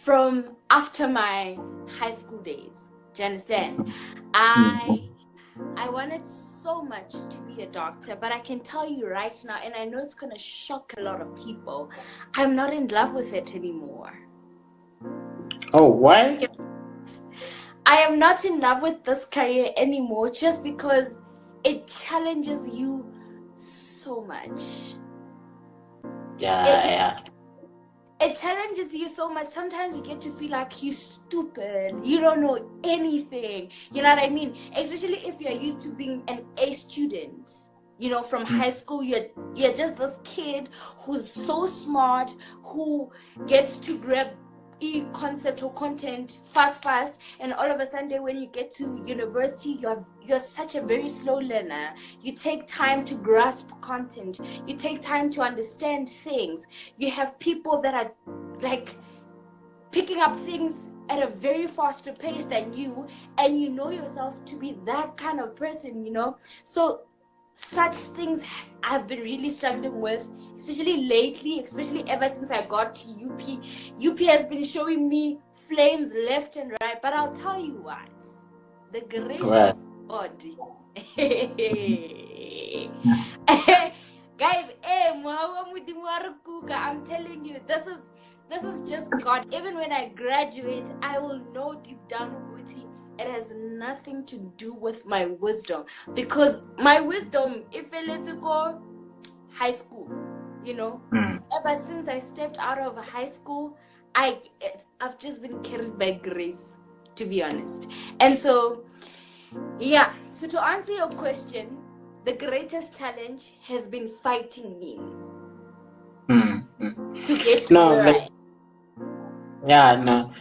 from after my high school days. Do you understand? I wanted so much to be a doctor, but I can tell you right now, and I know it's gonna shock a lot of people, I'm not in love with it anymore. Oh, why? I am not in love with this career anymore just because it challenges you so much. Yeah. It challenges you so much. Sometimes you get to feel like you're stupid. You don't know anything. You know what I mean? Especially if you're used to being an A student. You know, from high school, you're just this kid who's so smart, who gets to grab concept or content fast, and all of a sudden when you get to university, you're such a very slow learner. You take time to grasp content, you take time to understand things. You have people that are like picking up things at a very faster pace than you, and you know yourself to be that kind of person, you know. So such things I've been really struggling with, especially lately, especially ever since I got to UP. UP has been showing me flames left and right, but I'll tell you what, the grace Right. of God. Guys, I'm telling you, this is just God. Even when I graduate, I will know deep down Uguti, it has nothing to do with my wisdom, because my wisdom, if I let it go, high school, you know, ever since I stepped out of high school, I've just been carried by grace, to be honest. And so, yeah. So to answer your question, the greatest challenge has been fighting me to get to No, where I am. yeah, no,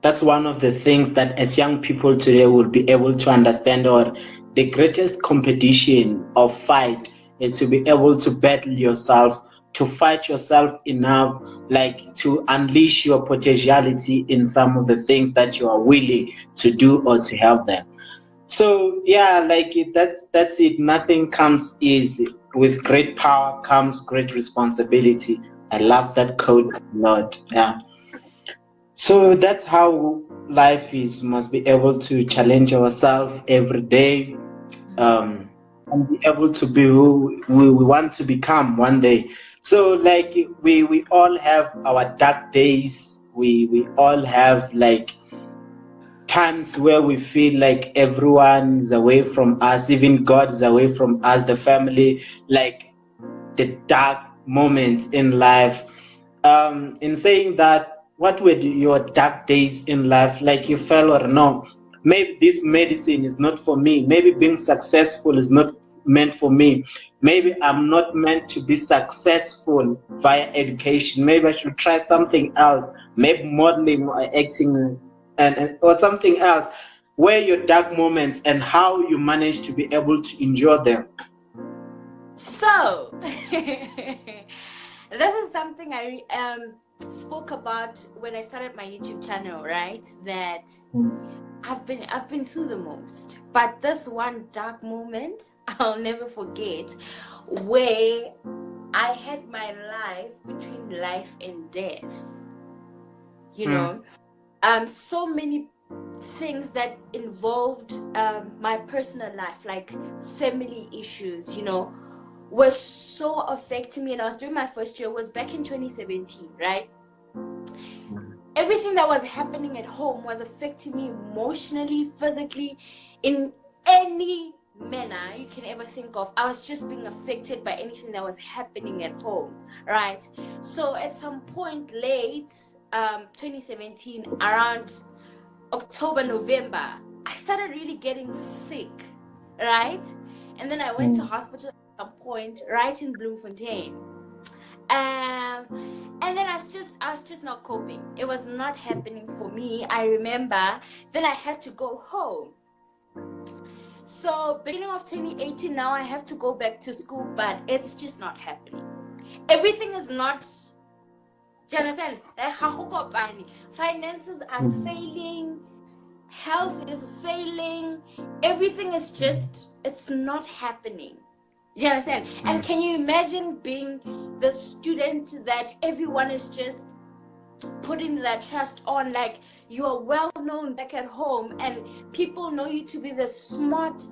that's one of the things that as young people today will be able to understand, or the greatest competition of fight is to be able to battle yourself, to fight yourself enough, like to unleash your potentiality in some of the things that you are willing to do or to have them. So yeah, that's it. Nothing comes easy. With great power comes great responsibility. I love that quote a lot. Yeah. So that's how life is. Must be able to challenge ourselves every day, and be able to be who we want to become one day. So like we all have our dark days. We all have like times where we feel like everyone is away from us, even God is away from us, the family, like the dark moments in life. In saying that, what were your dark days in life? Like you felt, or no, maybe this medicine is not for me. Maybe being successful is not meant for me. Maybe I'm not meant to be successful via education. Maybe I should try something else, maybe modeling or acting, and or something else. Where your dark moments and how you manage to be able to endure them. So this is something I spoke about when I started my YouTube channel, right? That I've been through the most, but this one dark moment I'll never forget, where I had my life between life and death. You know, so many things that involved my personal life, like family issues, you know, was so affecting me. And I was doing my first year, was back in 2017, right? Everything that was happening at home was affecting me emotionally, physically, in any manner you can ever think of. I was just being affected by anything that was happening at home, right? So at some point late 2017, around October, November, I started really getting sick, right? And then I went to hospital at some point, right in Bloemfontein. And then I was just not coping. It was not happening for me. I remember then I had to go home. So beginning of 2018, now I have to go back to school, but it's just not happening. Everything is not, do you understand? Finances are failing, health is failing, everything is just, it's not happening. Do you understand? And can you imagine being the student that everyone is just putting that trust on, like you're well known back at home and people know you to be the smart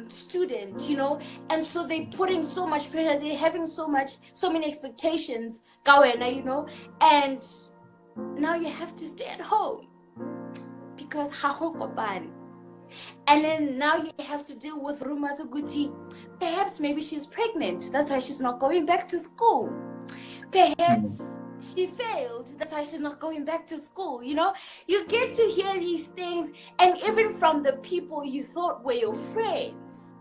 student, you know, and so they're putting so much pressure, they're having so many expectations, Kawena, you know, and now you have to stay at home because hahokoban. And then now you have to deal with rumors of Guti. Perhaps maybe she's pregnant, that's why she's not going back to school. Perhaps she failed, that's why she's not going back to school, you know. You get to hear these things, and even from the people you thought were your friends.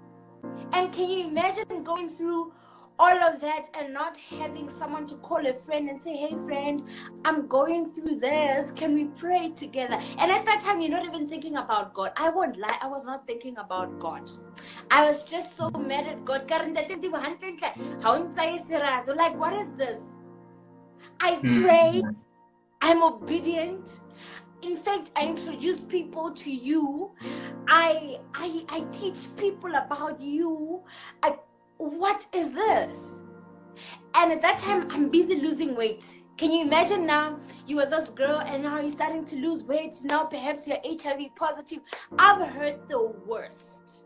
And can you imagine going through all of that and not having someone to call a friend and say, hey friend, I'm going through this, can we pray together? And at that time you're not even thinking about God. I won't lie, I was not thinking about God. I was just so mad at God. Like, what is this? I pray, I'm obedient. In fact, I introduce people to you. I teach people about you. What is this? And at that time, I'm busy losing weight. Can you imagine now? You were this girl and now you're starting to lose weight. Now perhaps you're HIV positive. I've heard the worst.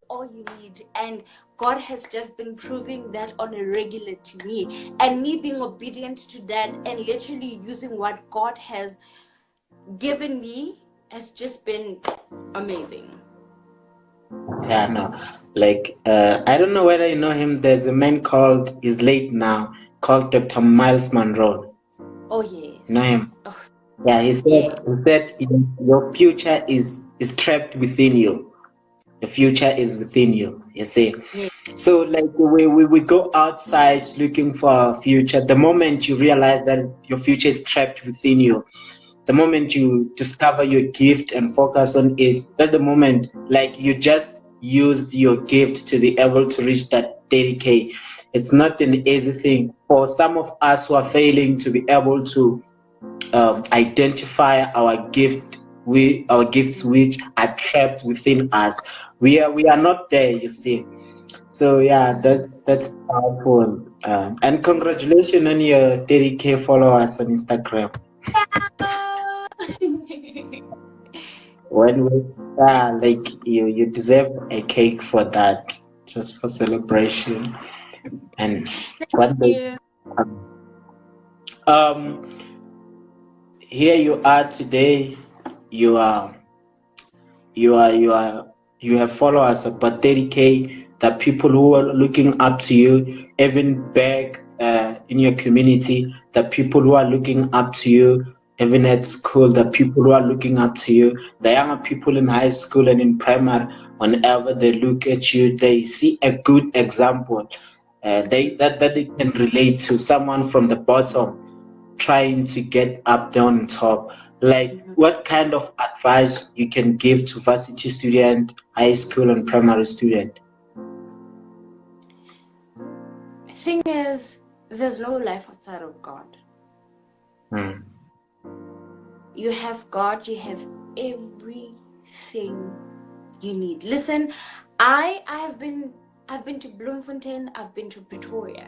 All you need, and God has just been proving that on a regular to me, and me being obedient to that and literally using what God has given me has just been amazing. Yeah, no, like I don't know whether you know him. There's a man called, he's late now, called Dr. Miles Monroe. Oh yes. You know him? Oh, Yeah, he said your future is trapped within you. The future is within you, you see. yeah. So like we go outside looking for our future. The moment you realize that your future is trapped within you, the moment you discover your gift and focus on it, that's the moment like you just used your gift to be able to reach that 30K. It's not an easy thing. For some of us who are failing to be able to identify our gifts which are trapped within us, we are not there, you see. So yeah, that's powerful. And congratulations on your 30K followers on Instagram. When we like you deserve a cake for that, just for celebration. And one day, here you are today. You have followers about 30K. That people who are looking up to you, even back in your community, the people who are looking up to you, even at school, the people who are looking up to you, the younger people in high school and in primary, whenever they look at you, they see a good example. That they can relate to, someone from the bottom trying to get up down on top. Like, what kind of advice you can give to varsity student, high school and primary student? The thing is, there's no life outside of God. You have God, you have everything you need. Listen, I've been to Bloemfontein, I've been to Pretoria.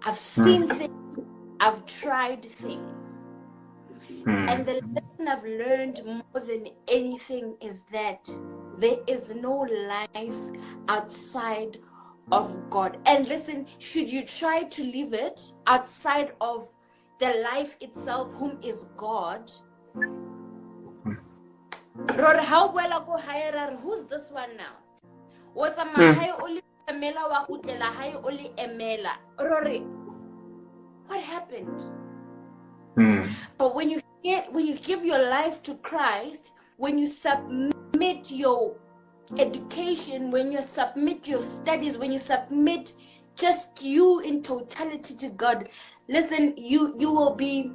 I've seen things, I've tried things. And the lesson I've learned more than anything is that there is no life outside of God. And listen, should you try to live it outside of the life itself, whom is God, how well go hire, who's this one now? What's a mahai only emela wa hutela hai only emela? Rory, what happened? But when you give your life to Christ, when you submit your education, when you submit your studies, when you submit just you in totality to God, listen, you will be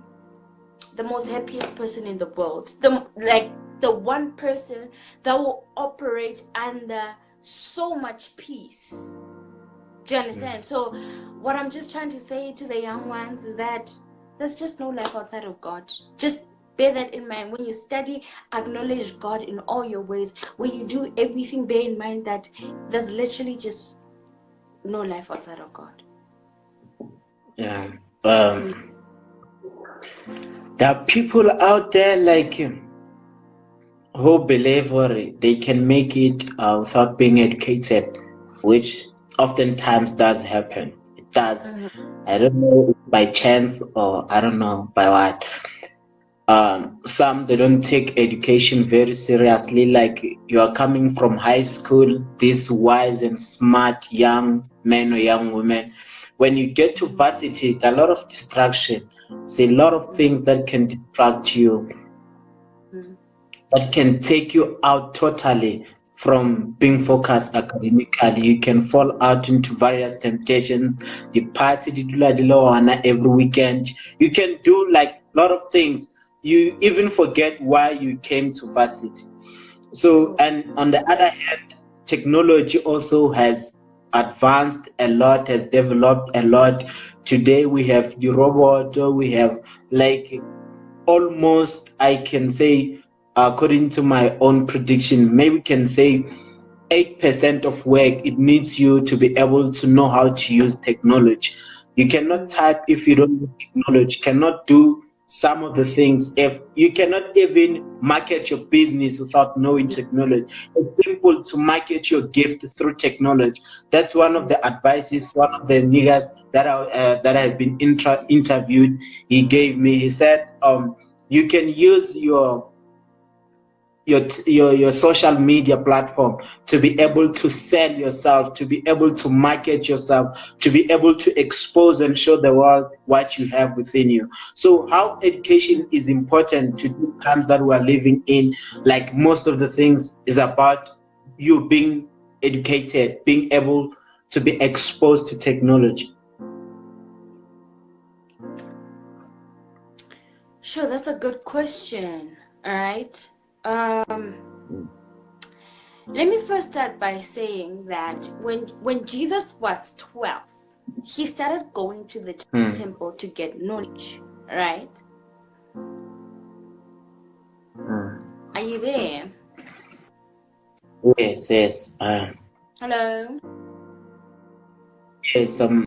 the most happiest person in the world. The one person that will operate under so much peace. Do you understand? So what I'm just trying to say to the young ones is that there's just no life outside of God. Just bear that in mind. When you study, acknowledge God in all your ways. When you do everything, bear in mind that there's literally just no life outside of God. Yeah. There are people out there like who believe or they can make it without being educated, which oftentimes does happen. It does. I don't know by chance or I don't know by what. Some they don't take education very seriously. Like you are coming from high school, these wise and smart young men or young women. When you get to varsity, there are a lot of distraction. It's a lot of things that can distract you, that can take you out totally from being focused academically. You can fall out into various temptations. You party every weekend. You can do like a lot of things. You even forget why you came to varsity. So, and on the other hand, technology also has advanced a lot, has developed a lot. Today we have the robot, we have like almost, I can say, according to my own prediction, maybe we can say 8% of work, it needs you to be able to know how to use technology. You cannot type if you don't know technology, cannot do some of the things. If you cannot even market your business without knowing technology, it's simple to market your gift through technology. That's one of the advices one of the niggas that have been interviewed, he gave me. He said, you can use your social media platform to be able to sell yourself, to be able to market yourself, to be able to expose and show the world what you have within you. So how education is important to the times that we are living in, like most of the things is about you being educated, being able to be exposed to technology. Sure, that's a good question. All right. Let me first start by saying that when Jesus was 12, he started going to the temple to get knowledge, right? Are you there? Yes. Hello? Yes.